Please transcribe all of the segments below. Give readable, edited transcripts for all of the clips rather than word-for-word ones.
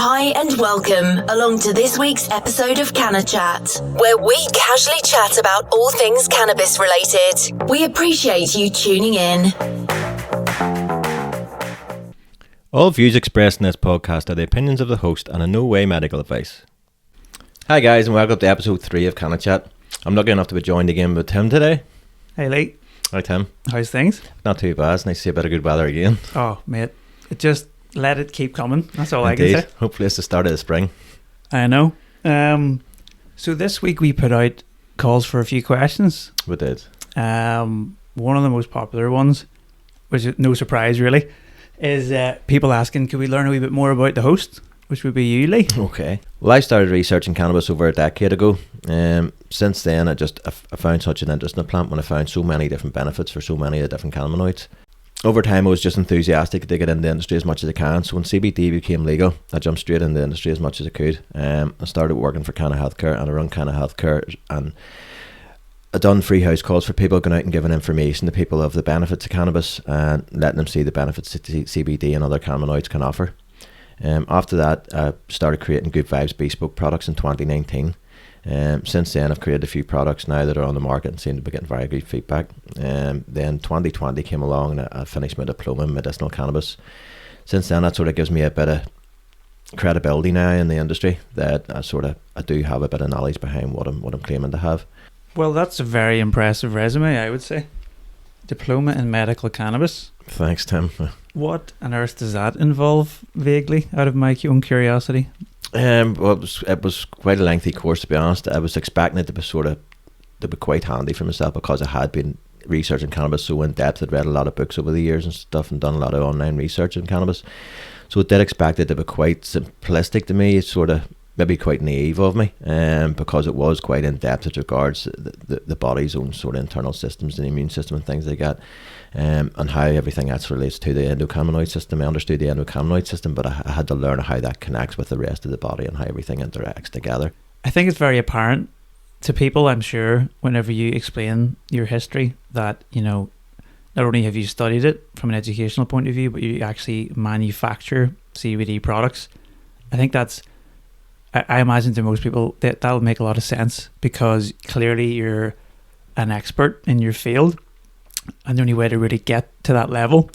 Hi and welcome along to this week's episode of CannaChat, where we casually chat about all things cannabis related. We appreciate you tuning in. All views expressed in this podcast are the opinions of the host and in no way medical advice. Hi guys, and welcome to episode 3 of CannaChat. I'm lucky enough to be joined again with Tim today. Hey Lee. Hi Tim. How's things? Not too bad. It's nice to see a bit of good weather again. Oh mate, just let it keep coming. That's all Indeed. I can say. Hopefully it's the start of the spring. I know. So this week we put out calls for a few questions. We did. One of the most popular ones, which is no surprise really, is people asking, could we learn a wee bit more about the host, which would be you, Lee? Okay. Well, I started researching cannabis over a decade ago. Since then, I found such an interest in the plant when I found so many different benefits for so many of the different cannabinoids. Over time, I was just enthusiastic to get into the industry as much as I can. So when CBD became legal, I jumped straight into the industry as much as I could. I started working for Canna Healthcare, and I run Canna Healthcare, and I've done free house calls for people, going out and giving information to people of the benefits of cannabis and letting them see the benefits that CBD and other cannabinoids can offer. After that, I started creating Good Vibes bespoke products in 2019. Since then, I've created a few products now that are on the market and seem to be getting very good feedback. Then 2020 came along and I finished my diploma in medicinal cannabis. Since then, that sort of gives me a bit of credibility now in the industry, that I do have a bit of knowledge behind what I'm claiming to have. Well, that's a very impressive resume, I would say. Diploma in medical cannabis. Thanks, Tim. What on earth does that involve, vaguely, out of my own curiosity? Well, it was quite a lengthy course, to be honest. I was expecting it to be quite handy for myself, because I had been researching cannabis so in depth. I'd read a lot of books over the years and stuff, and done a lot of online research in cannabis. So I did expect it to be quite simplistic to me. It's sort of maybe quite naive of me, because it was quite in depth as regards the body's own sort of internal systems and the immune system and things like that. And how everything else relates to the endocannabinoid system. I understood the endocannabinoid system, but I had to learn how that connects with the rest of the body and how everything interacts together. I think it's very apparent to people, I'm sure, whenever you explain your history, that, you know, not only have you studied it from an educational point of view, but you actually manufacture CBD products. I think that's, I imagine to most people that'll make a lot of sense, because clearly you're an expert in your field. And the only way to really get to that level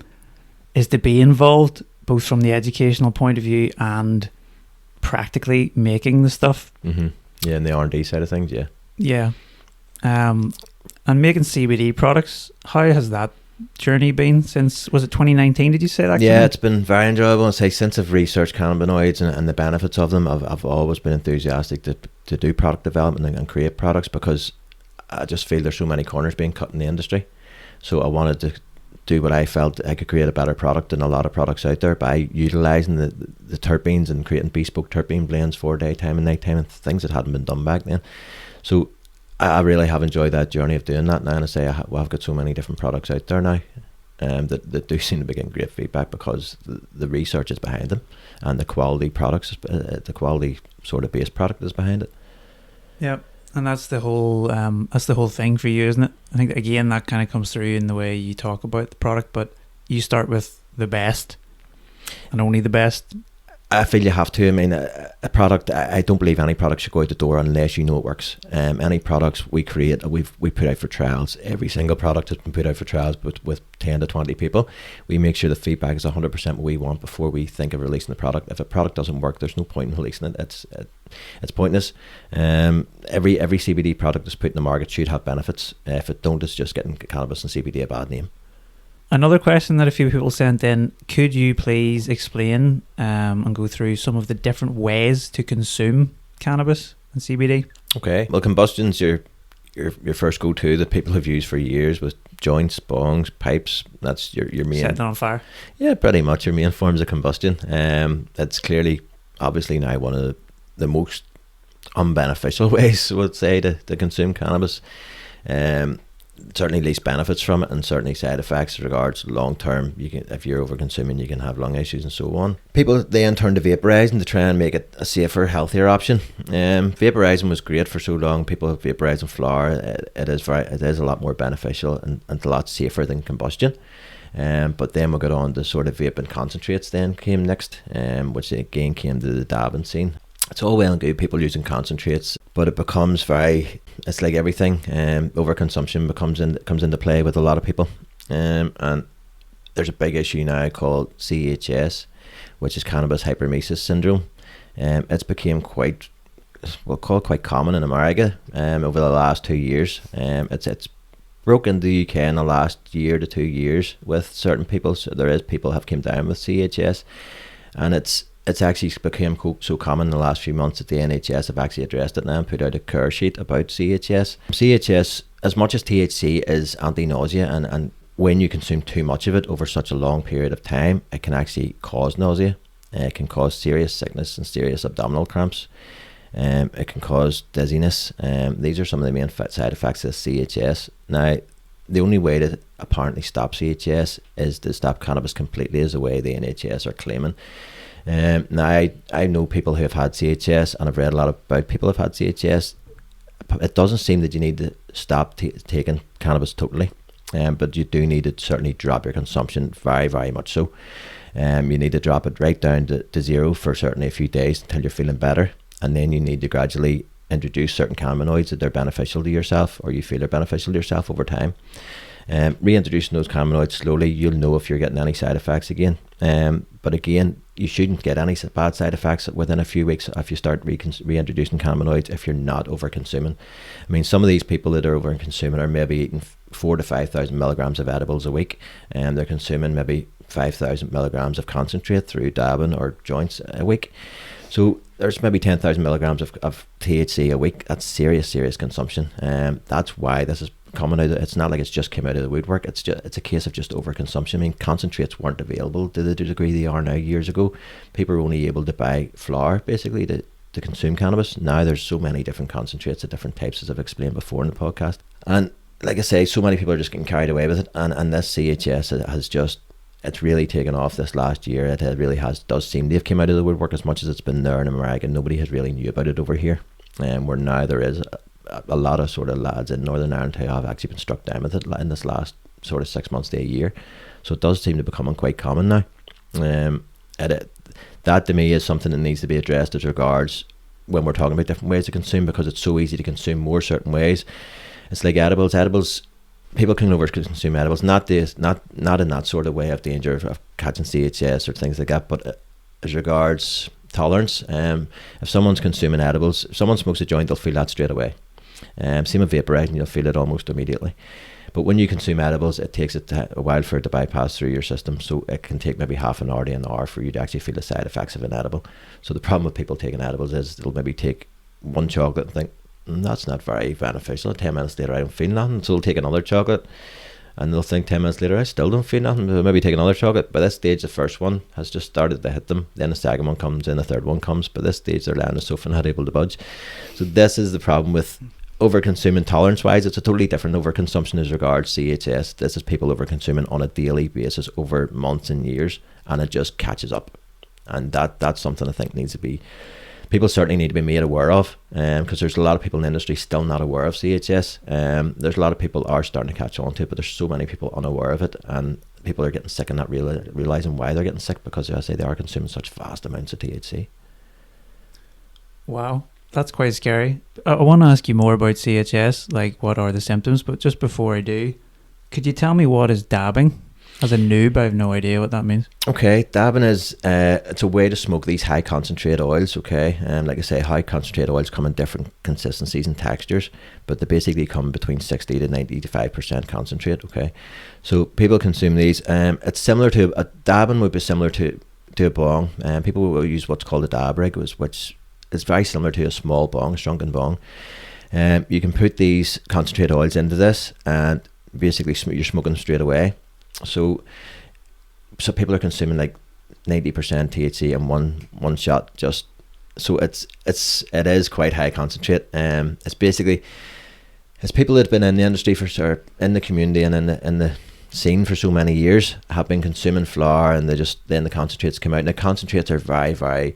is to be involved, both from the educational point of view and practically making the stuff. Mm-hmm. Yeah, and the R&D side of things, yeah. Yeah. And making CBD products, how has that journey been since, was it 2019, did you say that? Yeah, it's been very enjoyable. I'd say since I've researched cannabinoids and the benefits of them, I've always been enthusiastic to do product development and create products, because I just feel there's so many corners being cut in the industry. So I wanted to do what I felt I could create a better product than a lot of products out there by utilising the terpenes and creating bespoke terpene blends for daytime and nighttime and things that hadn't been done back then. So I really have enjoyed that journey of doing that now, and I say I've got so many different products out there now that do seem to be getting great feedback, because the research is behind them and the quality products, the quality sort of base product is behind it. Yeah. And that's the whole thing for you, isn't it? I think, again, that kind of comes through in the way you talk about the product, but you start with the best and only the best. I feel you have to. I mean, a product, I don't believe any product should go out the door unless you know it works. Any products we create, we put out for trials. Every single product has been put out for trials with 10 to 20 people. We make sure the feedback is 100% what we want before we think of releasing the product. If a product doesn't work, there's no point in releasing it. It's pointless. Every CBD product that's put in the market should have benefits. If it don't, it's just getting cannabis and CBD a bad name. Another question that a few people sent in, could you please explain and go through some of the different ways to consume cannabis and CBD? Okay. Well, combustion's your first go-to that people have used for years, with joints, bongs, pipes. That's your main... Setting it on fire? Yeah, pretty much your main forms of combustion. That's clearly, obviously now one of the most unbeneficial ways, I would say, to consume cannabis. Certainly least benefits from it, and certainly side effects in regards long term. If you're over consuming, you can have lung issues and so on. People then turn to vaporizing to try and make it a safer, healthier option. Vaporizing was great for so long. People vaporizing flower. It is a lot more beneficial and a lot safer than combustion. But then we got on to sort of vape and concentrates then came next, which again came to the dabbing scene. It's all well and good people using concentrates, but it becomes it's like everything, overconsumption comes into play with a lot of people, and there's a big issue now called CHS, which is Cannabis Hyperemesis Syndrome. It's become quite common in America over the last 2 years. It's broke into the UK in the last year to 2 years with certain people. So there is people have came down with CHS, and it's actually become so common in the last few months that the NHS have actually addressed it now and put out a care sheet about CHS. CHS, as much as THC is anti-nausea, and when you consume too much of it over such a long period of time, it can actually cause nausea. It can cause serious sickness and serious abdominal cramps. It can cause dizziness. These are some of the main side effects of CHS. Now, the only way to apparently stop CHS is to stop cannabis completely, is the way the NHS are claiming. Now, I know people who have had CHS, and I've read a lot about people who have had CHS. It doesn't seem that you need to stop taking cannabis totally, but you do need to certainly drop your consumption very, very much so. You need to drop it right down to zero for certainly a few days until you're feeling better, and then you need to gradually introduce certain cannabinoids that are beneficial to yourself, or you feel are beneficial to yourself over time. Reintroducing those cannabinoids slowly, you'll know if you're getting any side effects again. But again, you shouldn't get any bad side effects within a few weeks if you start reintroducing cannabinoids, if you're not over consuming. I mean, some of these people that are over consuming are maybe eating 4,000 to 5,000 milligrams of edibles a week, and they're consuming maybe 5,000 milligrams of concentrate through dabbing or joints a week. So there's maybe 10,000 milligrams of THC a week. That's serious consumption. That's why this is coming out. It's not like it's just came out of the woodwork. It's a case of just overconsumption. I mean, concentrates weren't available to the degree they are now. Years ago, people were only able to buy flour basically to consume cannabis. Now there's so many different concentrates of different types, as I've explained before in the podcast. And like I say, so many people are just getting carried away with it. And this CHS has just, it's really taken off this last year. It really does seem to have come out of the woodwork. As much as it's been there in America, nobody has really knew about it over here. Where now there is a lot of sort of lads in Northern Ireland who have actually been struck down with it in this last sort of 6 months to a year. So it does seem to be becoming quite common now. That to me is something that needs to be addressed as regards when we're talking about different ways to consume, because it's so easy to consume more certain ways. It's like edibles. People can overconsume edibles, not in that sort of way of danger of catching CHS or things like that, but as regards tolerance, if someone's consuming edibles, if someone smokes a joint, they'll feel that straight away. Same with vaporizing, you'll feel it almost immediately. But when you consume edibles, it takes a while for it to bypass through your system, so it can take maybe half an hour to an hour for you to actually feel the side effects of an edible. So the problem with people taking edibles is they'll maybe take one chocolate and think, that's not very beneficial. 10 minutes later I don't feel nothing, so they'll take another chocolate and they'll think 10 minutes later I still don't feel nothing, they'll maybe take another chocolate. By this stage the first one has just started to hit them, then the second one comes, then the third one comes. By this stage they're lying on the sofa and not able to budge. So this is the problem with over-consuming. Tolerance wise, it's a totally different overconsumption as regards CHS. This is people over-consuming on a daily basis over months and years, and it just catches up. And that's something I think needs to be, people certainly need to be made aware of, because there's a lot of people in the industry still not aware of CHS. There's a lot of people are starting to catch on to it, but there's so many people unaware of it, and people are getting sick and not realizing why they're getting sick, because as I say, they are consuming such vast amounts of THC. Wow, that's quite scary. I want to ask you more about CHS, like what are the symptoms, but just before I do, could you tell me what is dabbing? As a noob, I have no idea what that means. Okay, dabbing is it's a way to smoke these high concentrate oils. Okay, like I say, high concentrate oils come in different consistencies and textures, but they basically come between 60 to 95% concentrate. Okay, so people consume these. It's similar to a dabbing would be similar to a bong. People will use what's called a dab rig, which is very similar to a small bong, a shrunken bong. You can put these concentrate oils into this, and basically you're smoking them straight away. So people are consuming like 90% THC in one shot. Just so it is quite high concentrate. It's basically, it's people that have been in the industry for in the community and in the scene for so many years have been consuming flour, and then the concentrates come out. And the concentrates are very, very,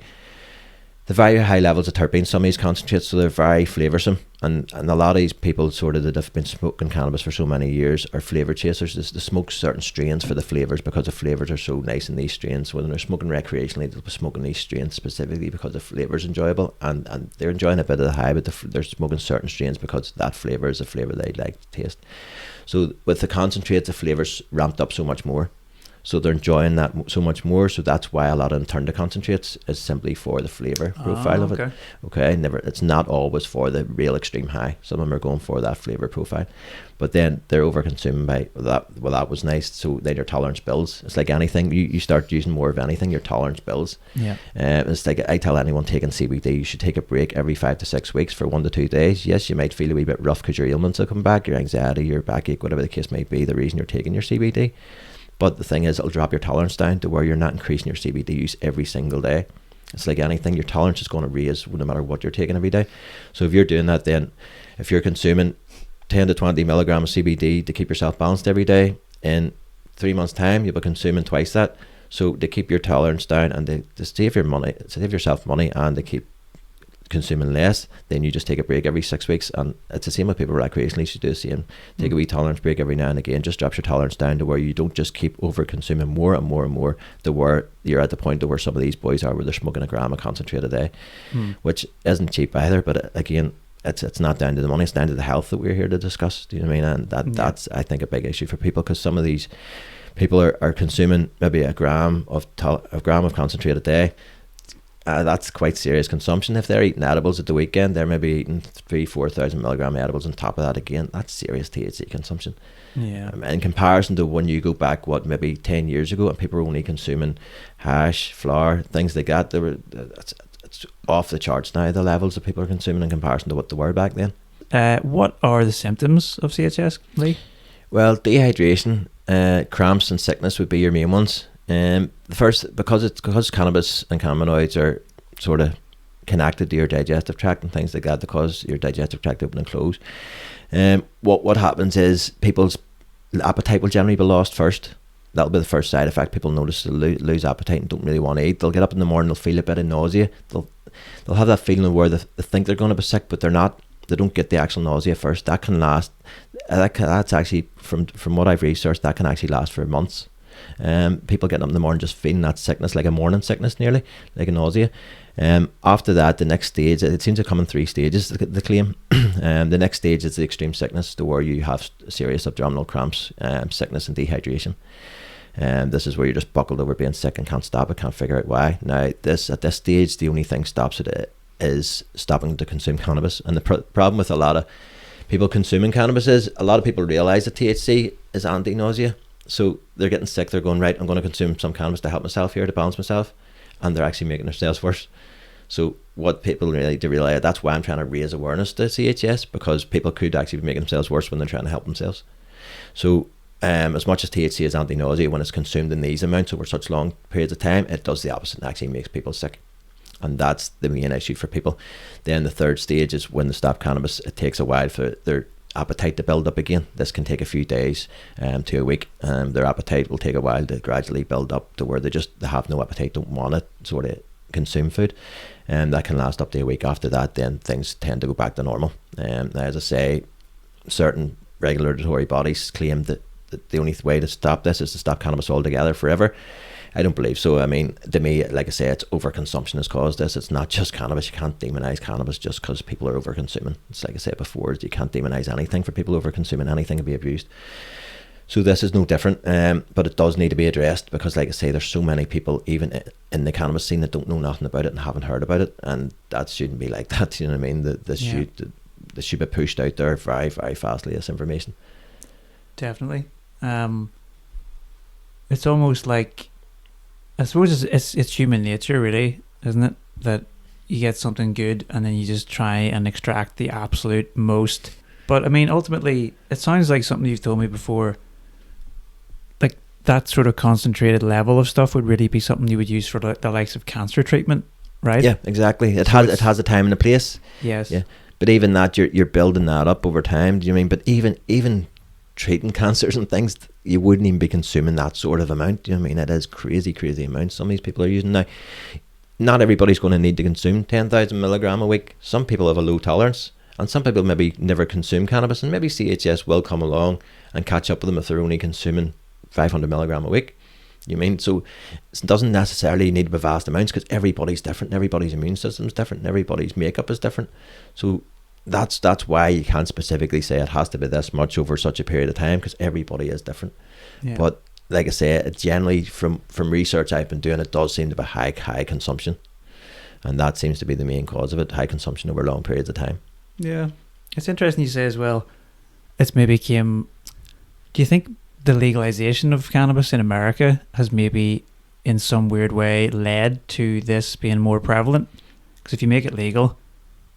the very high levels of terpenes, some of these concentrates, so they're very flavoursome. And a lot of these people sort of that have been smoking cannabis for so many years are flavour chasers. They smoke certain strains for the flavours because the flavours are so nice in these strains. When they're smoking recreationally, they'll be smoking these strains specifically because the flavour's enjoyable, and they're enjoying a bit of the high, but they're smoking certain strains because that flavour is a flavour they like to taste. So with the concentrates, the flavour's ramped up so much more. So they're enjoying that so much more. So that's why a lot of them turn to concentrates, is simply for the flavour profile of it. Okay, it's not always for the real extreme high. Some of them are going for that flavour profile, but then they're over consuming by that. Well, that was nice. So then your tolerance builds. It's like anything. You start using more of anything, your tolerance builds. Yeah. It's like I tell anyone taking CBD, you should take a break every 5 to 6 weeks for 1 to 2 days. Yes, you might feel a wee bit rough because your ailments will come back, your anxiety, your backache, whatever the case may be, the reason you're taking your CBD. But the thing is, it'll drop your tolerance down to where you're not increasing your CBD use every single day. It's like anything, your tolerance is going to raise no matter what you're taking every day. So if you're doing that, then if you're consuming 10 to 20 milligrams of CBD to keep yourself balanced every day, in 3 months' time, you'll be consuming twice that. So to keep your tolerance down and to save yourself money and to keep consuming less, then you just take a break every 6 weeks. And it's the same with people recreationally. You should do the same. Take a wee tolerance break every now and again. Just drops your tolerance down to where you don't just keep over consuming more and more and more, to where you're at the point to where some of these boys are, where they're smoking a gram of concentrate a day, which isn't cheap either. But again, it's not down to the money, it's down to the health that we're here to discuss. Do you know what I mean? And that's, I think, a big issue for people, because some of these people are consuming maybe a gram of concentrate a day. That's quite serious consumption. If they're eating edibles at the weekend, they're maybe eating 3,000-4,000 milligram edibles on top of that. Again, that's serious THC consumption. Yeah. In comparison to when you go back, maybe 10 years ago, and people were only consuming hash, flour, things like that. It's off the charts now, the levels that people are consuming in comparison to what they were back then. What are the symptoms of CHS, Lee? Well, dehydration, cramps and sickness would be your main ones. The first, because cannabis and cannabinoids are sort of connected to your digestive tract and things like that, because your digestive tract open and close. What happens is people's appetite will generally be lost first. That'll be the first side effect. People notice they lose appetite and don't really want to eat. They'll get up in the morning, they'll feel a bit of nausea. They'll have that feeling where they think they're going to be sick, but they're not. They don't get the actual nausea first. That can last. That's actually, from what I've researched, that can actually last for months. People getting up in the morning just feeling that sickness, like a morning sickness nearly, like a nausea. After that, the next stage, it seems to come in 3 stages, the claim. The next stage is the extreme sickness, to where you have serious abdominal cramps, sickness and dehydration. This is where you're just buckled over being sick and can't stop it, can't figure out why. Now, at this stage, the only thing stops it is stopping to consume cannabis. And the problem with a lot of people consuming cannabis is, a lot of people realise that THC is anti-nausea. So they're getting sick, they're going, right, I'm going to consume some cannabis to help myself here, to balance myself, and they're actually making themselves worse. So what people really need to realise, that's why I'm trying to raise awareness to CHS, because people could actually be making themselves worse when they're trying to help themselves. So as much as THC is anti-nausea, when it's consumed in these amounts over such long periods of time, it does the opposite and actually makes people sick. And that's the main issue for people. Then the third stage is when they stop cannabis. It takes a while for their appetite to build up again. This can take a few days to a week. Their appetite will take a while to gradually build up to where they have no appetite, don't want to sort of consume food, and that can last up to a week. After that, then things tend to go back to normal. As I say, certain regulatory bodies claim that the only way to stop this is to stop cannabis altogether forever. I don't believe so. I mean, to me, like I say, it's overconsumption has caused this. It's not just cannabis. You can't demonize cannabis just because people are overconsuming. It's like I said before, you can't demonize anything for people overconsuming. Anything can be abused. So this is no different, but it does need to be addressed, because, like I say, there's so many people even in the cannabis scene that don't know nothing about it and haven't heard about it, and that shouldn't be like that. You know what I mean? This should be pushed out there very, very fastly, this information. Definitely. It's almost like, I suppose it's human nature, really, isn't it? That you get something good and then you just try and extract the absolute most. But I mean, ultimately, it sounds like something you've told me before. Like, that sort of concentrated level of stuff would really be something you would use for the likes of cancer treatment, right? Yeah, exactly. It has a time and a place. Yes. Yeah. But even that, you're building that up over time. Do you know what I mean? But even treating cancers and things, you wouldn't even be consuming that sort of amount. Do you know what I mean? It is crazy amount some of these people are using now. not everybody's going to need to consume 10,000 milligram a week. Some people have a low tolerance, and some people maybe never consume cannabis, and maybe CHS will come along and catch up with them if they're only consuming 500 milligram a week. You mean, so it doesn't necessarily need to be vast amounts, because everybody's different, everybody's immune system is different, everybody's makeup is different. So that's why you can't specifically say it has to be this much over such a period of time, because everybody is different. Yeah. But like I say, it generally from research I've been doing, it does seem to be high consumption, and that seems to be the main cause of it, high consumption over long periods of time. Yeah, it's interesting you say as well, it's maybe do you think the legalization of cannabis in America has maybe in some weird way led to this being more prevalent? Because if you make it legal,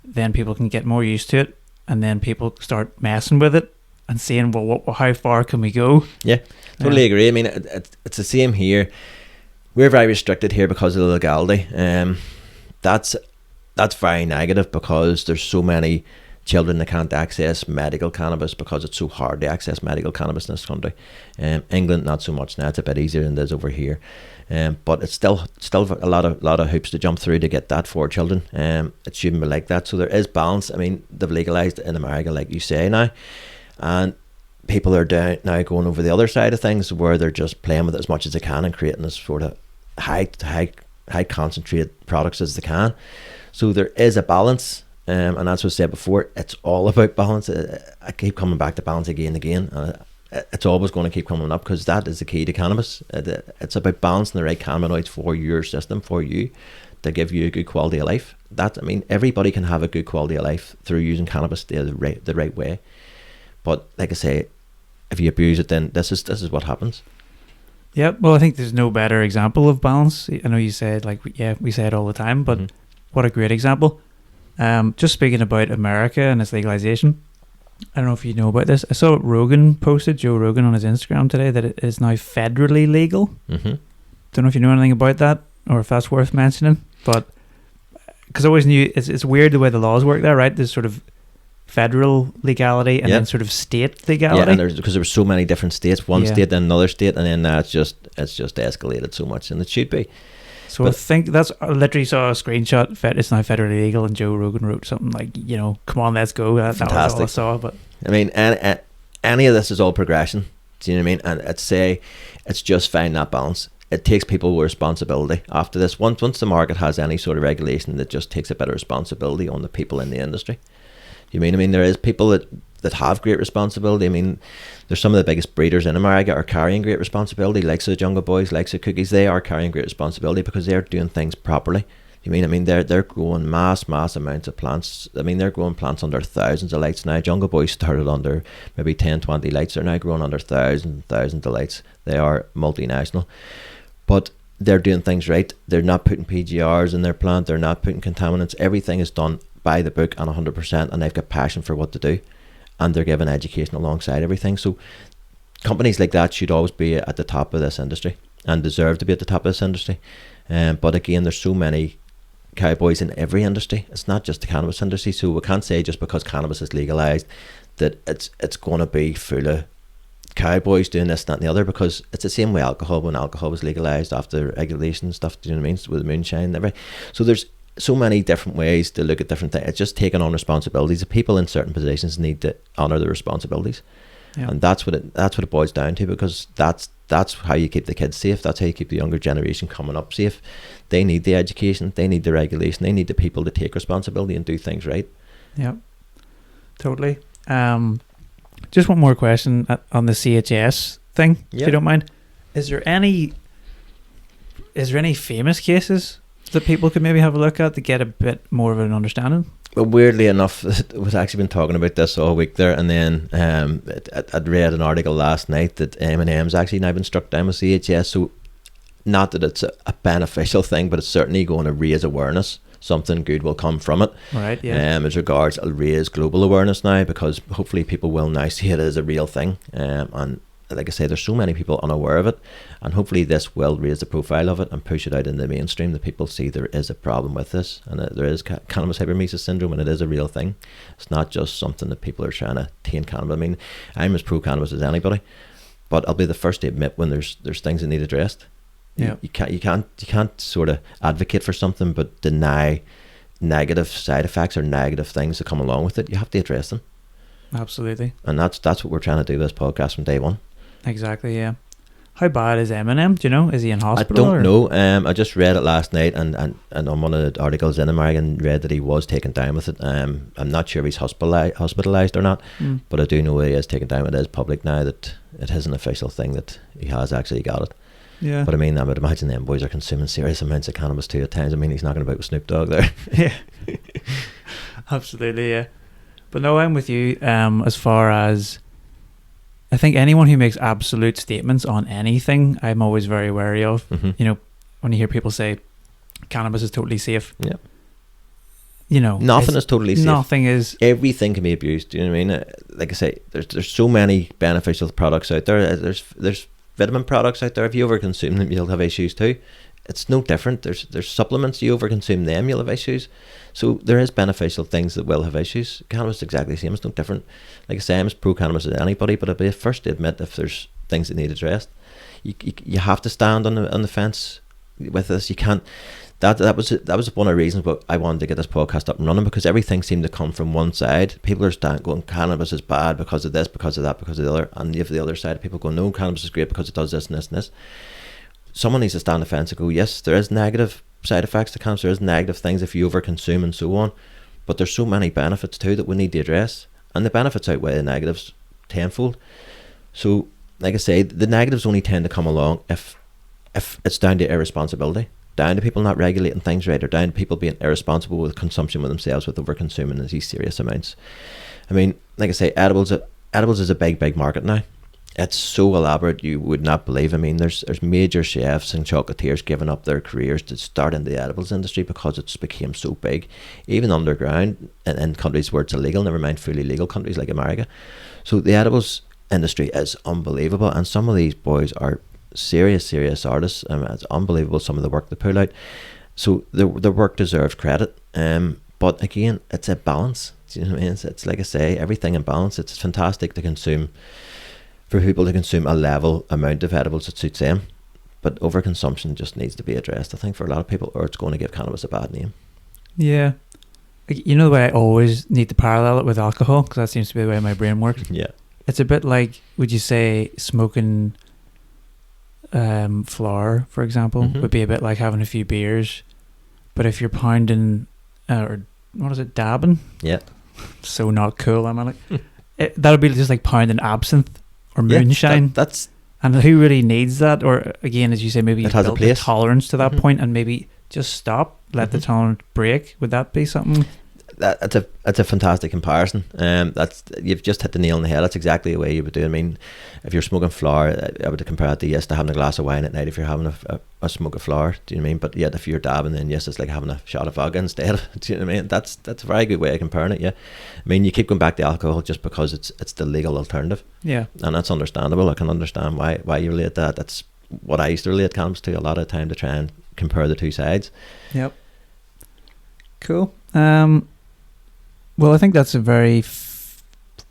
then people can get more used to it, and then people start messing with it and saying, well, how far can we go? Yeah, totally agree. I mean, it's the same here. We're very restricted here because of the legality. That's very negative, because there's so many children that can't access medical cannabis because it's so hard to access medical cannabis in this country. England, not so much now. It's a bit easier than it is over here. But it's still a lot of hoops to jump through to get that for children. It shouldn't be like that. So there is balance. I mean, they've legalized it in America, like you say now, and people are now going over the other side of things, where they're just playing with it as much as they can and creating this sort of high concentrated products as they can. So there is a balance. And as was said before, it's all about balance. I keep coming back to balance again and again. It's always going to keep coming up, because that is the key to cannabis. It's about balancing the right cannabinoids for your system, for you, to give you a good quality of life. Everybody can have a good quality of life through using cannabis the right way. But like I say, if you abuse it, then this is what happens. Yeah, well, I think there's no better example of balance. I know you said, we say it all the time, but what a great example. Just speaking about America and its legalization, I don't know if you know about this. I saw Rogan posted, Joe Rogan, on his Instagram today, that it is now federally legal. Don't know if you know anything about that, or if that's worth mentioning. But because I always knew it's weird the way the laws work there, right? There's sort of federal legality and then sort of state legality. Yeah, and because there were so many different states, one state then another state, and then it's just escalated so much, and it should be. So I think I literally saw a screenshot. It's now federally legal, and Joe Rogan wrote something like, come on, let's go. That was all I saw. But I mean, any of this is all progression. Do you know what I mean? And it's just finding that balance. It takes people with responsibility after this. Once the market has any sort of regulation, that just takes a bit of responsibility on the people in the industry. I mean, there is people that have great responsibility. I mean, there's some of the biggest breeders in America are carrying great responsibility, like the Jungle Boys, like the Cookies. They are carrying great responsibility because they're doing things properly. I mean, they're growing mass amounts of plants. I mean, they're growing plants under thousands of lights now. Jungle Boys started under maybe 10, 20 lights. They're now growing under thousands of lights. They are multinational, but they're doing things right. They're not putting PGRs in their plant. They're not putting contaminants. Everything is done by the book and 100%, and they've got passion for what to do, and they're giving education alongside everything. So companies like that should always be at the top of this industry and deserve to be at the top of this industry. But again, there's so many cowboys in every industry. It's not just the cannabis industry, so we can't say just because cannabis is legalized that it's going to be full of cowboys doing this, that and the other, because it's the same way alcohol. When alcohol was legalized after regulation and stuff, do you know what I mean, with moonshine and everything. So there's so many different ways to look at different things. It's just taking on responsibilities. The people in certain positions need to honour their responsibilities, and that's what it boils down to, because that's how you keep the kids safe. That's how you keep the younger generation coming up safe. They need the education, they need the regulation, they need the people to take responsibility and do things right. Yeah, totally. Just one more question on the CHS thing, if you don't mind. Is there any famous cases that people could maybe have a look at to get a bit more of an understanding? Well, weirdly enough, we've actually been talking about this all week there, and then I'd read an article last night that M&M's actually now been struck down with CHS. So not that it's a beneficial thing, but it's certainly going to raise awareness. Something good will come from it. Right, yeah. As regards, it'll raise global awareness now, because hopefully people will now see it as a real thing. And like I say, there's so many people unaware of it, and hopefully this will raise the profile of it and push it out in the mainstream, that people see there is a problem with this, and that there is Cannabis Hyperemesis Syndrome, and it is a real thing. It's not just something that people are trying to taint cannabis. I mean, I'm as pro-cannabis as anybody, but I'll be the first to admit when there's things that need addressed. Yeah. You can't sort of advocate for something but deny negative side effects or negative things that come along with it. You have to address them. Absolutely. And that's what we're trying to do with this podcast from day one. Exactly, yeah. How bad is Eminem? Do you know? Is he in hospital? I don't know. I just read it last night, and on one of the articles in American, read that he was taken down with it. I'm not sure if he's hospitalised or not, but I do know he is taken down. It is public now that it is an official thing that he has actually got it. Yeah. But I mean, I would imagine them boys are consuming serious amounts of cannabis too at times. I mean, he's knocking about with Snoop Dogg there. Yeah. Absolutely, yeah. But no, I'm with you. As far as I think anyone who makes absolute statements on anything, I'm always very wary of. Mm-hmm. You know, when you hear people say cannabis is totally safe. Yeah. You know, Nothing is totally safe. Nothing is. Everything can be abused. Do you know what I mean? Like I say, there's so many beneficial products out there. There's vitamin products out there. If you overconsume them, you'll have issues too. It's no different. There's supplements. You overconsume them, you'll have issues. So there is beneficial things that will have issues. Cannabis is exactly the same. It's no different. Like I say, I'm as pro cannabis as anybody, but I'd be the first to admit if there's things that need addressed. You have to stand on the fence with this. You can't. That was one of the reasons why I wanted to get this podcast up and running, because everything seemed to come from one side. People are going, cannabis is bad because of this, because of that, because of the other, and you have the other side of people going, no, cannabis is great because it does this and this and this. Someone needs to stand on the fence and go, yes, there is negative side effects to cannabis, there is negative things if you overconsume and so on, but there's so many benefits too that we need to address, and the benefits outweigh the negatives tenfold. So, like I say, the negatives only tend to come along if it's down to irresponsibility, down to people not regulating things right, or down to people being irresponsible with consumption with themselves, with overconsuming these serious amounts. I mean, like I say, edibles is a big market now. It's so elaborate you would not believe. I mean, there's major chefs and chocolatiers giving up their careers to start in the edibles industry because it's became so big, even underground in countries where it's illegal, never mind fully legal countries like America. So the edibles industry is unbelievable, and some of these boys are serious artists. It's unbelievable some of the work they pull out. So the work deserves credit. But again, it's a balance. Do you know what I mean? It's like I say, everything in balance. It's fantastic to consume, for people to consume a level amount of edibles that suits them, but overconsumption just needs to be addressed, I think, for a lot of people, or it's going to give cannabis a bad name. Yeah. You know the way I always need to parallel it with alcohol, because that seems to be the way my brain works. Yeah. It's a bit like, would you say smoking flour, for example, would be a bit like having a few beers, but if you're pounding or what is it, dabbing? Yeah. So not cool, I'm like, that would be just like pounding absinthe or moonshine. And who really needs that? Or again, as you say, maybe it has a place. Tolerance to that point, and maybe just stop, let the tolerance break. Would that be something? That's a fantastic comparison. You've just hit the nail on the head. That's exactly the way you would do it. I mean, if you're smoking flour, I would compare it to having a glass of wine at night if you're having a smoke of flour. Do you know what I mean? But yet if you're dabbing, then yes, it's like having a shot of vodka instead. Do you know what I mean? That's a very good way of comparing it. Yeah, I mean, you keep going back to alcohol just because it's the legal alternative. Yeah, and that's understandable. I can understand why you relate that. That's what I used to relate cannabis to a lot of the time, to try and compare the two sides. Yep. Cool. Well, I think that's a very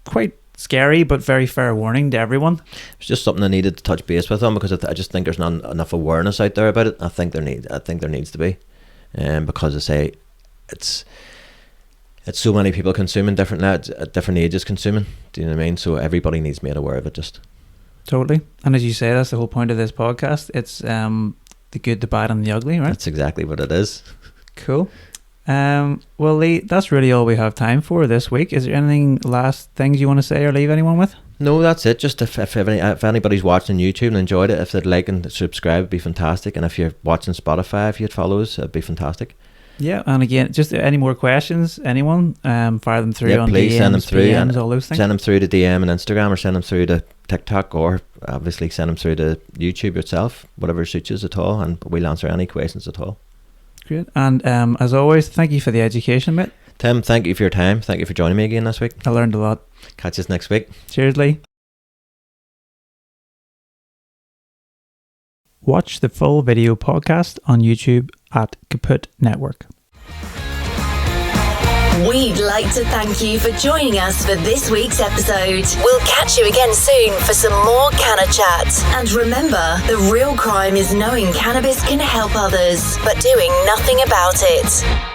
quite scary but very fair warning to everyone. It's just something I needed to touch base with on, because I just think there's not enough awareness out there about it. I think there needs to be, because I say it's so many people consuming different now, at different ages consuming. Do you know what I mean? So everybody needs made aware of it. Just totally. And as you say, that's the whole point of this podcast. It's the good, the bad, and the ugly, right? That's exactly what it is. Cool. Well, Lee, that's really all we have time for this week. Is there anything last things you want to say or leave anyone with? No, that's it. Just if anybody's watching YouTube and enjoyed it, if they'd like and subscribe, it'd be fantastic. And if you're watching Spotify, if you'd follow us, it'd be fantastic. Yeah, and again, just any more questions, anyone, fire them through on please DMs, send them through, PMs, all those things. Send them through to DM and Instagram, or send them through to TikTok, or obviously send them through to YouTube itself, whatever suits you at all, and we'll answer any questions at all. Great. And as always, thank you for the education, mate. Tim, thank you for your time. Thank you for joining me again this week. I learned a lot. Catch us next week. Cheers, Lee. Watch the full video podcast on YouTube at Kaput Network. We'd like to thank you for joining us for this week's episode. We'll catch you again soon for some more CannaChat. And remember, the real crime is knowing cannabis can help others, but doing nothing about it.